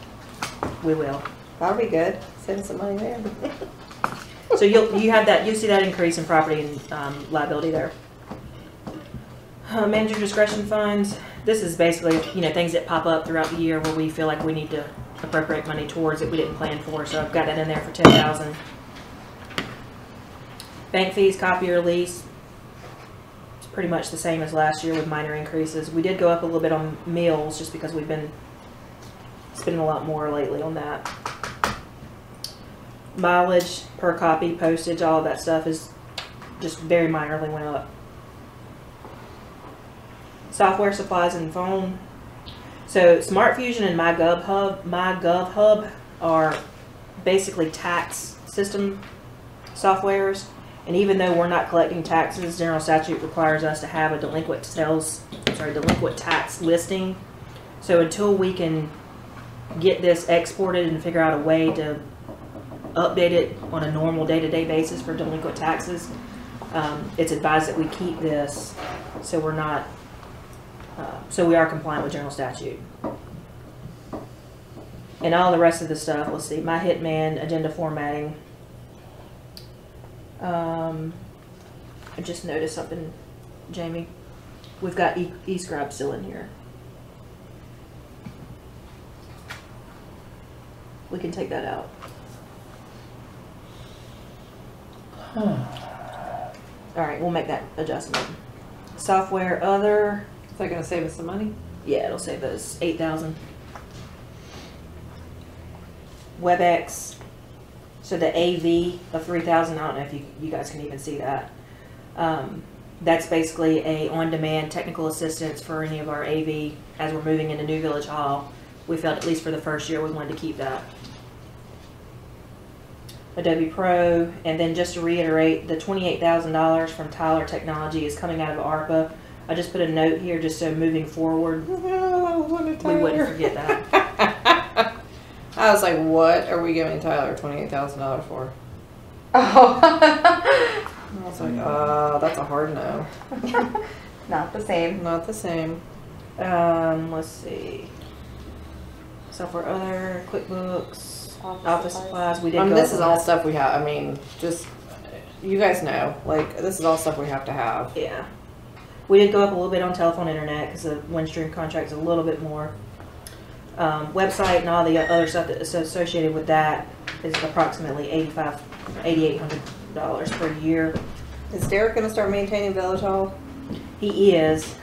We will. That'll be good. Save some money there. So you have that, you see that increase in property and liability there. Manager discretion funds, this is basically, you know, things that pop up throughout the year where we feel like we need to appropriate money towards that we didn't plan for, so I've got that in there for $10,000. Bank fees, copier lease, it's pretty much the same as last year with minor increases. We did go up a little bit on meals just because we've been spending a lot more lately on that. Mileage per copy, postage, all of that stuff is just very minorly went up. Software, supplies, and phone. So Smart Fusion and MyGov Hub are basically tax system softwares. And even though we're not collecting taxes, general statute requires us to have a delinquent tax listing. So until we can get this exported and figure out a way to update it on a normal day-to-day basis for delinquent taxes, it's advised that we keep this so we're not, so we are compliant with general statute. And all the rest of the stuff, let's see, My Hitman, agenda formatting. I just noticed something, Jamie. We've got eScribe still in here. We can take that out. All right, we'll make that adjustment. Software, other. Is that gonna save us some money? Yeah, it'll save us $8,000. WebEx. So the AV of $3,000. I don't know if you guys can even see that. That's basically a on-demand technical assistance for any of our AV as we're moving into New Village Hall. We felt at least for the first year we wanted to keep that. Adobe Pro, and then just to reiterate, the $28,000 from Tyler Technology is coming out of ARPA. I just put a note here just so moving forward we wouldn't forget that. I was like, what are we giving Tyler $28,000 for? Oh. I was like, that's a hard no. Not the same. Not the same. Let's see. Software other, QuickBooks, office supplies. We did. This is all stuff we have. I mean, just you guys know, like this is all stuff we have to have. Yeah. We did go up a little bit on telephone internet because the Windstream contract is a little bit more. Website and all the other stuff that's associated with that is approximately $8,800 per year. Is Derek going to start maintaining Village Hall? He is.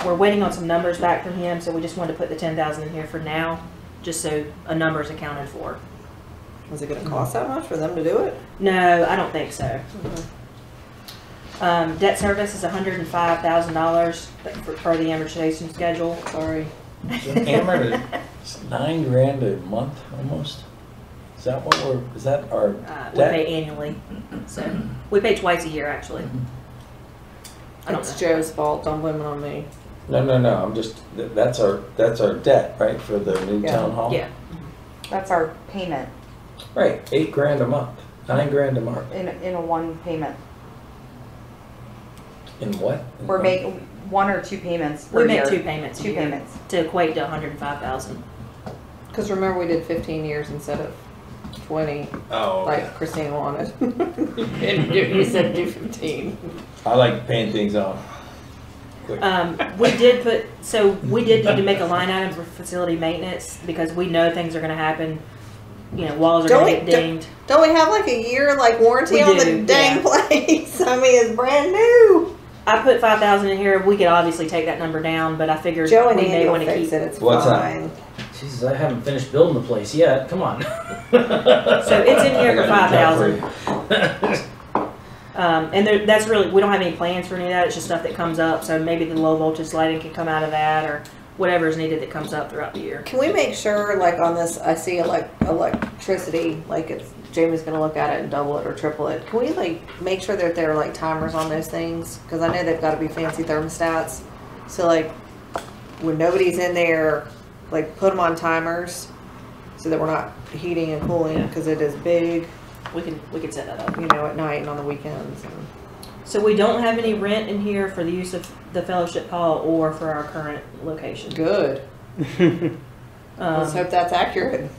We're waiting on some numbers back from him, so we just wanted to put the $10,000 in here for now, just so a number is accounted for. Is it going to cost that much for them to do it? No, I don't think so. Debt service is $105,000 per the amortization schedule. Sorry. Hammered it's $9,000 a month almost. Is that what is that our We debt? pay annually, so we pay twice a year actually. I don't It's know. Joe's fault. Don't blame it on me. No. I'm just that's our debt, right, for the new Yeah. town hall. Yeah. That's our payment Right, $8,000 a month, $9,000 a month. in a one payment. In what? We're making one or two payments per We make year. 2 payments. a Two year payments. to equate to $105,000. Because remember, we did 15 years instead of 20, Oh, okay. like Christina wanted. And you said do 15. I like paying things off. Quick. We did need to make a line item for facility maintenance because we know things are going to happen. You know, walls are Don't going to we- get dinged. Don't we have like a year like warranty We on the do, dang yeah. place? I mean, it's brand new. I put $5,000 in here. We could obviously take that number down, but I figured Joe and we may Andy will want to fix keep it. It's What's that? fine. Jesus, I haven't finished building the place yet. Come on. So it's in here for I got a job $5,000. And that's really, we don't have any plans for any of that. It's just stuff that comes up. So maybe the low voltage lighting can come out of that, or whatever is needed that comes up throughout the year. Can we make sure, like on this, I see electricity, like it's, Jamie's gonna look at it and double it or triple it. Can we like make sure that there are like timers on those things? Cause I know they've gotta be fancy thermostats. So like, when nobody's in there, like put them on timers so that we're not heating and cooling, cause it is big, We can set that up. you know, at night and on the weekends. And So we don't have any rent in here for the use of the fellowship hall or for our current location. good. Let's hope that's accurate.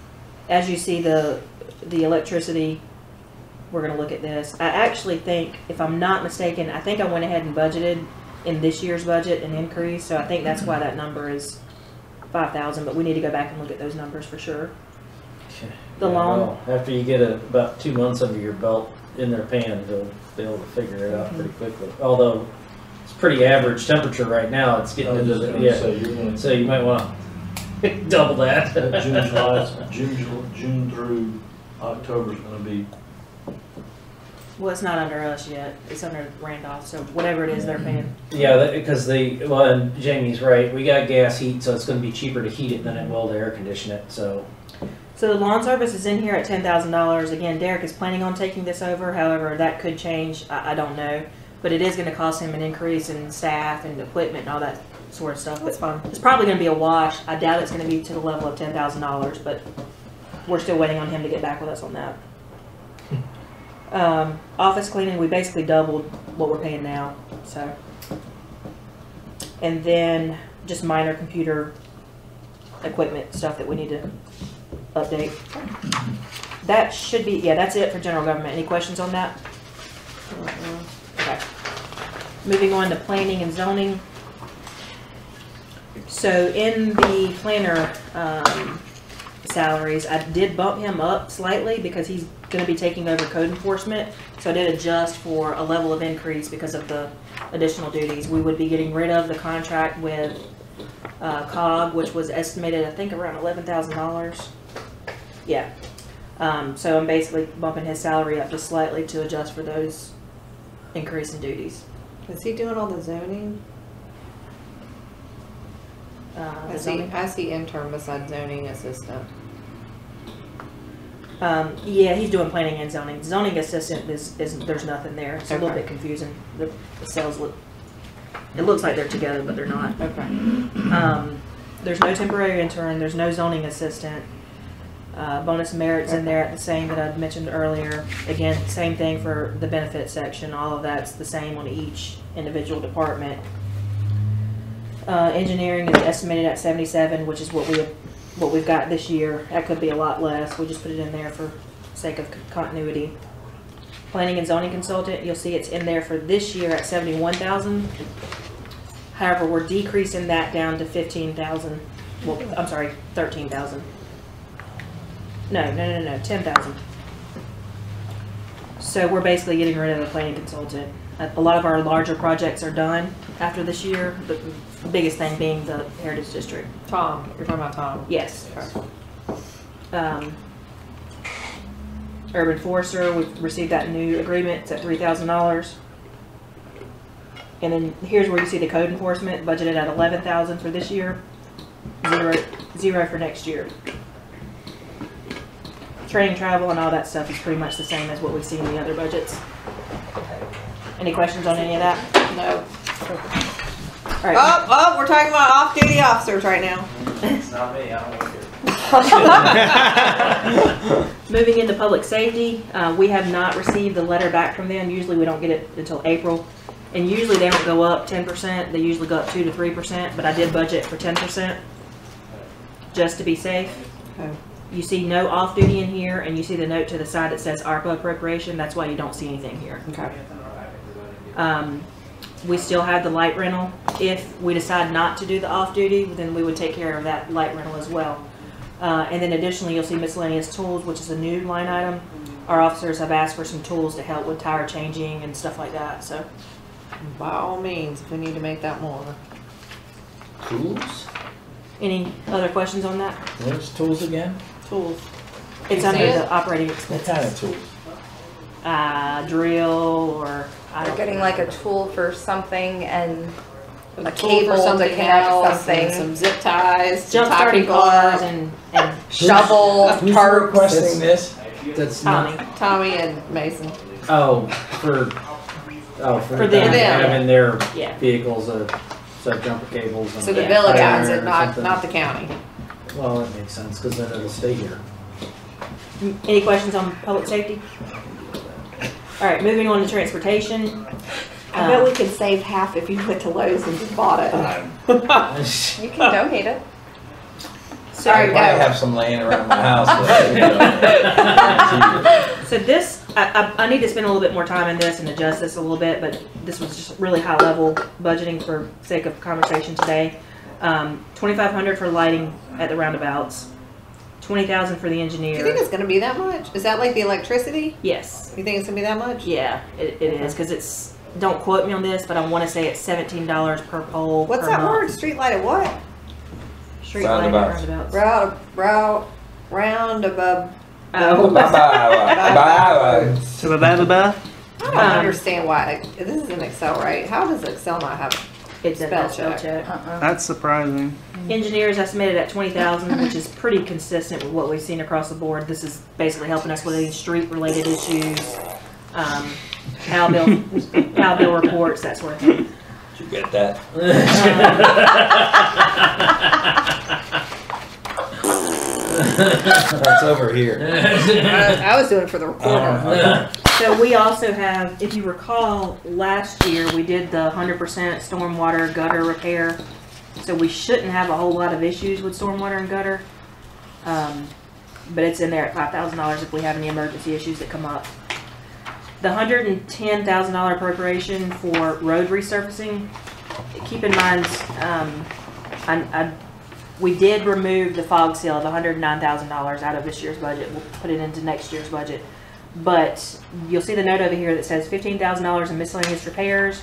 As you see the electricity, we're gonna look at this. I actually think, if I'm not mistaken, I think I went ahead and budgeted in this year's budget an increase, so I think that's why that number is 5,000, but we need to go back and look at those numbers for sure. The lawn, Well, after you get about 2 months under your belt in their pan, they'll be able to figure it out pretty quickly. Although it's pretty average temperature right now. It's getting into the So you're gonna So you might want to double that. June through October is gonna be. well, it's not under us yet. It's under Randolph, so whatever it is they're paying. Yeah, because and Jamie's right. We got gas heat, so it's going to be cheaper to heat it than it will to air condition it. So So the lawn service is in here at $10,000. Again, Derek is planning on taking this over. However, that could change. I don't know. But it is going to cost him an increase in staff and equipment and all that sort of stuff. That's fine. It's probably going to be a wash. I doubt it's going to be to the level of $10,000, but we're still waiting on him to get back with us on that. Office cleaning, we basically doubled what we're paying now. So, and then just minor computer equipment stuff that we need to update. That should be, yeah, that's it for general government. Any questions on that? Okay. Moving on to planning and zoning. So in the planner salaries, I did bump him up slightly because he's going to be taking over code enforcement. So I did adjust for a level of increase because of the additional duties. We would be getting rid of the contract with COG, which was estimated, I think, around $11,000. Yeah. So I'm basically bumping his salary up just slightly to adjust for those increase in duties. Is he doing all the zoning? The zoning. I see intern beside zoning assistant. Yeah, he's doing planning and zoning. Zoning assistant is there's nothing there. It's a little Okay. bit confusing. The cells look, it looks like they're together, but they're not. Okay. There's no temporary intern. There's no zoning assistant. Bonus merits in there at the same that I mentioned earlier. Again, same thing for the benefit section. All of that's the same on each individual department. Engineering is estimated at 77, which is what we've got this year. That could be a lot less. We just put it in there for sake of continuity. Planning and zoning consultant, you'll see it's in there for this year at 71,000. However, we're decreasing that down to 15,000. Well, I'm sorry, 13,000. No, 10,000. So we're basically getting rid of the planning consultant. A lot of our larger projects are done after this year. The biggest thing being the Heritage District. Tom, you're talking about Tom. Yes. Urban Forester, we've received that new agreement. It's at $3,000. And then here's where you see the code enforcement budgeted at 11,000 for this year, zero for next year. Training, travel, and all that stuff is pretty much the same as what we see in the other budgets. Any questions on any of that? No. All right. Oh, we're talking about off-duty officers right now. It's not me, I don't want to. Moving into public safety, we have not received the letter back from them. Usually we don't get it until April. And usually they don't go up 10%. They usually go up 2 to 3%, but I did budget for 10% just to be safe. Okay. You see no off-duty in here, and you see the note to the side that says ARPA appropriation. That's why you don't see anything here. Okay. We still have the light rental. If we decide not to do the off-duty, then we would take care of that light rental as well. And then additionally, you'll see miscellaneous tools, which is a new line item. Our officers have asked for some tools to help with tire changing and stuff like that. So, By all means, if we need to make that more. tools? any other questions on that? What's tools again? Tools. It's You under see it? the operating What expenses. kind of tools? Drill or I They're don't. getting like a tool for something and a cable cable to something connect else, something. and some zip ties, some Jump starting topping cars cloth. and Shovel, Who's tarps. requesting this? That's Tommy. not, Tommy and Mason. oh, for For them them. having their Yeah. vehicles, set jumper cables and. So the Yeah. village iron owns it, or not something. not the county. Well, that makes sense, cause then it'll stay here. Any questions on public safety? All right, moving on to transportation. I bet we could save half if you went to Lowe's and just bought it. You can donate it. I might have some laying around my house. But So this, I need to spend a little bit more time in this and adjust this a little bit, but this was just really high level budgeting for sake of conversation today. 2,500 for lighting at the roundabouts, 20,000 for the Do you think engineer. it's gonna be that much? Is that like the electricity? Yes, You think it's gonna be that much? yeah, it is, because it's, don't quote me on this, but I want to say it's $17 per pole. What's per that month. word? Street light at what? Street lighting Roundabouts. roundabouts. Round above. Oh, Bye-bye. I don't Um, understand why. This is an Excel, right? How does Excel not have? it's a Spell spell check. check. That's surprising. Engineers estimated at 20,000, which is pretty consistent with what we've seen across the board. This is basically helping us with any street-related issues, PAL bill reports, that sort of thing. Did you get that? That's over here. I was doing it for the recorder. So we also have, if you recall, last year we did the 100% stormwater gutter repair. So we shouldn't have a whole lot of issues with stormwater and gutter. But it's in there at $5,000 if we have any emergency issues that come up. The $110,000 appropriation for road resurfacing, keep in mind, we did remove the fog seal of $109,000 out of this year's budget. We'll put it into next year's budget. But you'll see the note over here that says $15,000 in miscellaneous repairs,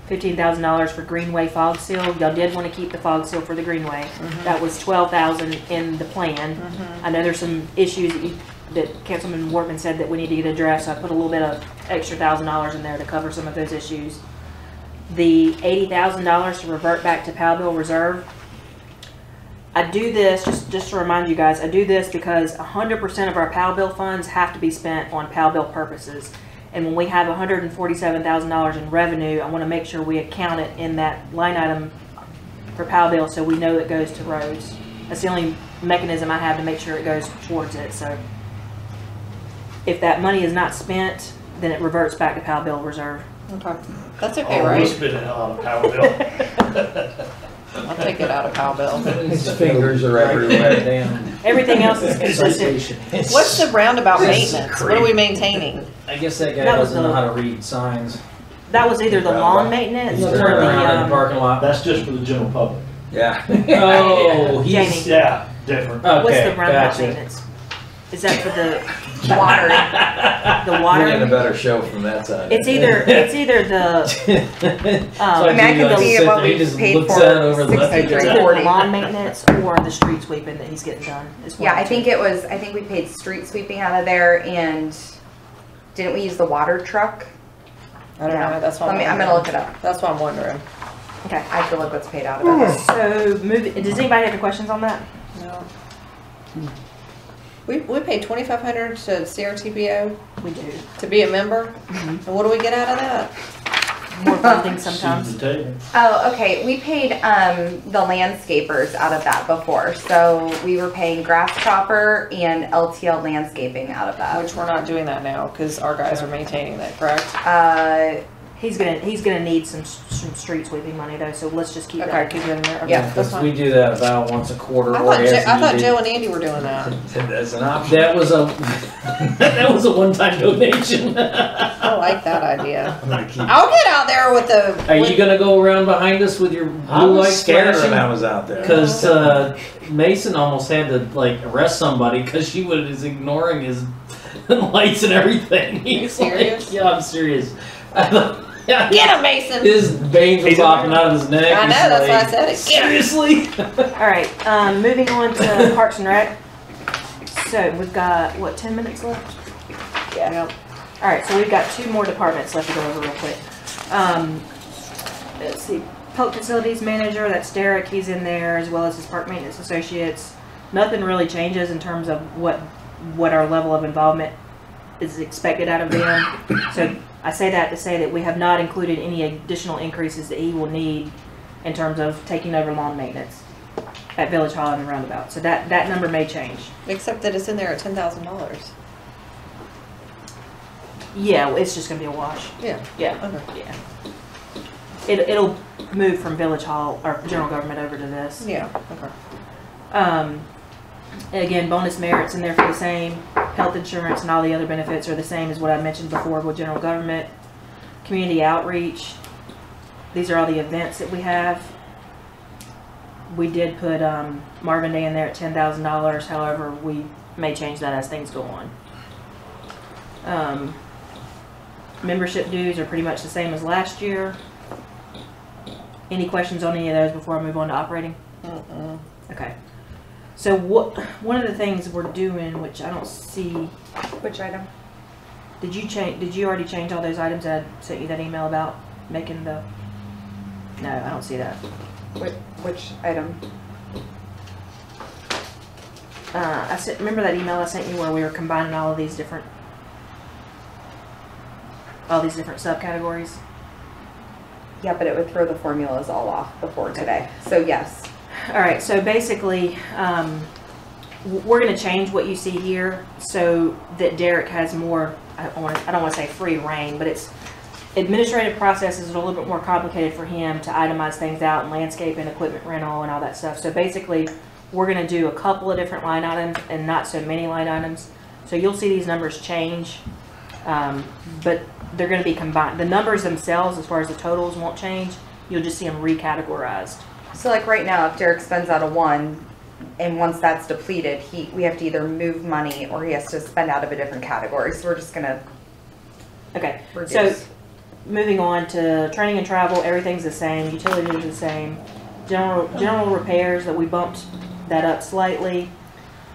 $15,000 for Greenway fog seal. Y'all did want to keep the fog seal for the Greenway. That was $12,000 in the plan. I know there's some issues that Councilman Wortman said that we need to get addressed. So I put a little bit of extra $1,000 in there to cover some of those issues. The $80,000 to revert back to PAL bill reserve. I do this, just to remind you guys, I do this because 100% of our PAL bill funds have to be spent on PAL bill purposes. And when we have $147,000 in revenue, I want to make sure we account it in that line item for PAL bill so we know it goes to roads. That's the only mechanism I have to make sure it goes towards it. So if that money is not spent, then it reverts back to PAL bill reserve. Okay. That's okay, Oh, we right? spit it on a power bill. I'll take it out of PAL bill. His fingers are everywhere. Damn. Everything else is consistent. Citation. What's the roundabout This is maintenance? What are we maintaining? I guess that guy That was doesn't know the- how to read signs. That was either the lawn maintenance He's or turning around in the the, parking lot. That's just for the general public. Yeah. Oh, he's, Jamie. Yeah, different. okay, what's the roundabout gotcha. maintenance? Is that for the Water. the We're water? getting a better show from that side. It's either the So I mean, I can do see sit what there, he we just paid looks for, out over the left. 63. it's either the 40. lawn maintenance or the street sweeping that he's getting done. Is one Yeah, of I the think two. it was, I think we paid street sweeping out of there, and didn't we use the water truck? I don't Yeah. know. That's what I'm gonna look it up. That's what I'm wondering. Okay. I have to look what's paid out of it. So does anybody have any questions on that? No. We paid $2,500 to CRTPO We do. to be a member, and what do we get out of that? More funding sometimes. Seat the table. Oh, okay, we paid, the landscapers out of that before, so we were paying Grass Chopper and LTL Landscaping out of that. Which we're not doing that now because our guys are maintaining that, correct? He's gonna need some street sweeping money though, so let's just keep Okay, that. keep it in there. Okay, Yeah, that's Because fine. we do that about once a quarter. I or thought, as I thought needed. Joe and Andy were doing that. That's an option. That was a that was a one-time donation. I like that idea. I'm gonna keep. I'll get out there with the. Are with- you gonna go around behind us with your I blue was light scared flashing? when I was out there. Because Mason almost had to like arrest somebody because she was ignoring his lights and everything. He's serious? Like, yeah, I'm serious. I thought, yeah, Get him, Mason! his veins were popping out of his neck. I know, He's that's why I like, said it. Get him! seriously? All right, moving on to Parks and Rec. So we've got, what, 10 minutes left? Yeah. All right, so we've got two more departments left to go over real quick. Let's see. Polk Facilities Manager, that's Derek, he's in there, as well as his Park Maintenance Associates. Nothing really changes in terms of what our level of involvement is expected out of them. So I say that to say that we have not included any additional increases that he will need in terms of taking over lawn maintenance at Village Hall and the roundabout. So that number may change. Except that it's in there at $10,000. Yeah, well, it's just gonna be a wash. Yeah. Yeah, Okay. yeah. It'll move from Village Hall or general government over to this. Yeah. Okay. Again, bonus merits in there for the same. Health insurance and all the other benefits are the same as what I mentioned before with general government. Community outreach. These are all the events that we have. We did put Marvin Day in there at $10,000. However, we may change that as things go on. Membership dues are pretty much the same as last year. Any questions on any of those before I move on to operating? Okay. So one of the things we're doing, which I don't see. Which item? Did you already change all those items that I sent you that email about making the? No, I don't see that. Which item? Remember that email I sent you where we were combining all these different subcategories? Yeah, but it would throw the formulas all off before today. So yes. All right, so basically, we're going to change what you see here so that Derek has more, I don't want to say free reign, but it's administrative processes are a little bit more complicated for him to itemize things out and landscape and equipment rental and all that stuff. So basically, we're going to do a couple of different line items and not so many line items. So you'll see these numbers change, but they're going to be combined. The numbers themselves, as far as the totals, won't change. You'll just see them recategorized. So like right now, if Derek spends out of one, and once that's depleted, we have to either move money or he has to spend out of a different category. So we're just gonna reduce. So moving on to training and travel, everything's the same. Utilities are the same. General repairs that we bumped that up slightly,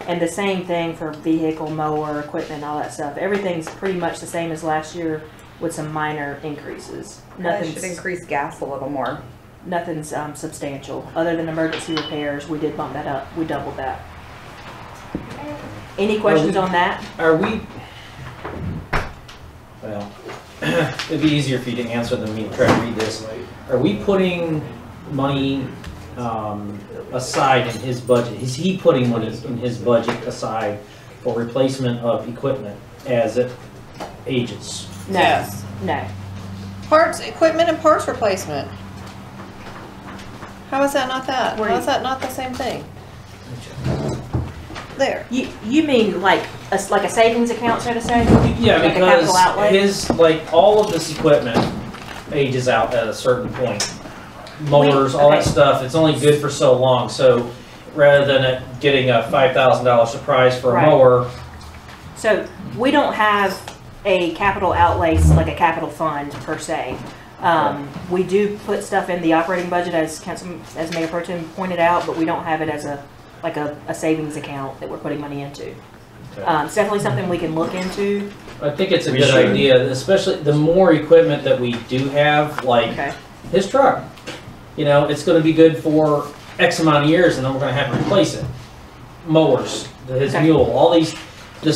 and the same thing for vehicle, mower, equipment, all that stuff. Everything's pretty much the same as last year with some minor increases. Nothing should increase gas a little more. Nothing's substantial. Other than emergency repairs, we did bump that up. We doubled that. Any questions on that? Are we, well, it'd be easier if you didn't answer than me to try to read this. Are we putting money aside in his budget? Is he putting money in his budget aside for replacement of equipment as it ages? No. Yes. No. Parts, equipment and parts replacement. How is that not that? Where How you- is that not the same thing? There. You mean like a savings account, so to say? Yeah, Like a capital because outlay? his, like, all of this equipment ages out at a certain point. Mowers, all that okay. stuff, it's only good for so long, so rather than it getting a $5,000 surprise for a Right. mower. So we don't have a capital outlay, like a capital fund per se. We do put stuff in the operating budget as Mayor Pro Tem pointed out, but we don't have it as a savings account that we're putting money into. It's definitely something we can look into. I think it's a We good should. idea, especially the more equipment that we do have, like Okay. his truck. You know, it's gonna be good for X amount of years and then we're gonna have to replace it. Mowers, his Okay. mule, all this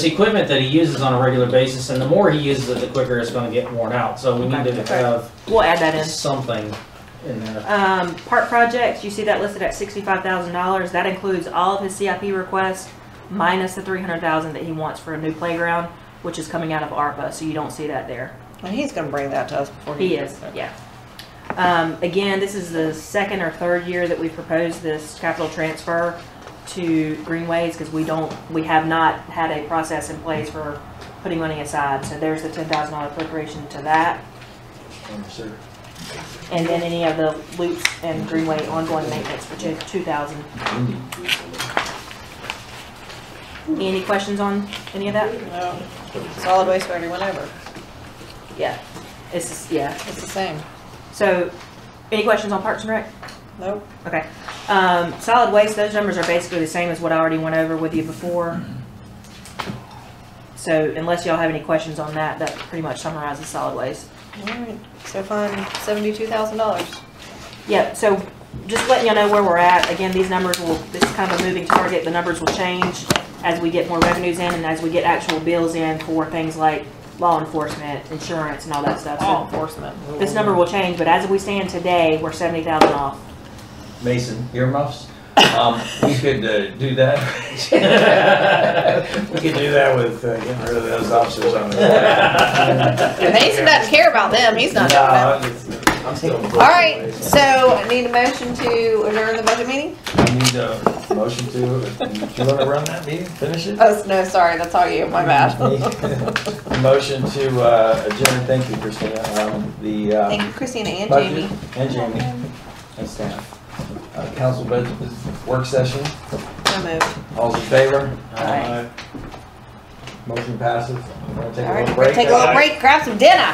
equipment that he uses on a regular basis, and the more he uses it, the quicker it's gonna get worn out. So we need to Okay. have We'll add that in. something in there. Park projects, you see that listed at $65,000. That includes all of his CIP requests minus the $300,000 that he wants for a new playground, which is coming out of ARPA. So you don't see that there. And he's gonna bring that to us before He is, yeah. Again, this is the second or third year that we've proposed this capital transfer to Greenways because we have not had a process in place for putting money aside. So there's the $10,000 appropriation to that. And then any of the loops and Greenway ongoing maintenance for $2,000. Any questions on any of that? No. Solid waste already went over. Yeah, it's the same. So, any questions on Parks and Rec? Nope. Okay. Solid waste, those numbers are basically the same as what I already went over with you before. So unless y'all have any questions on that, that pretty much summarizes solid waste. Alright, so fund $72,000. Yep, so just letting you know where we're at. Again, these numbers will, this is kind of a moving target. The numbers will change as we get more revenues in and as we get actual bills in for things like law enforcement, insurance, and all that stuff. Law So enforcement. this number will change, but as we stand today, we're 70,000 off. Mason, earmuffs. We could do that. We could do that with getting rid of those officers on the road. Mason doesn't care about them, he's not doing that. I'm still. Alright, so I need a motion to adjourn the budget meeting? I need a motion to, you wanna run that meeting, finish it? Oh, no, sorry, that's all you, my bad. Motion to adjourn, thank you, Christina. Thank you, Christina and Budget Jamie. and Jamie and staff. Council budget work session, So moved. all's in favor? Aye. Motion passes. We're gonna take a Alright, little we're break. gonna take a little break, grab some dinner.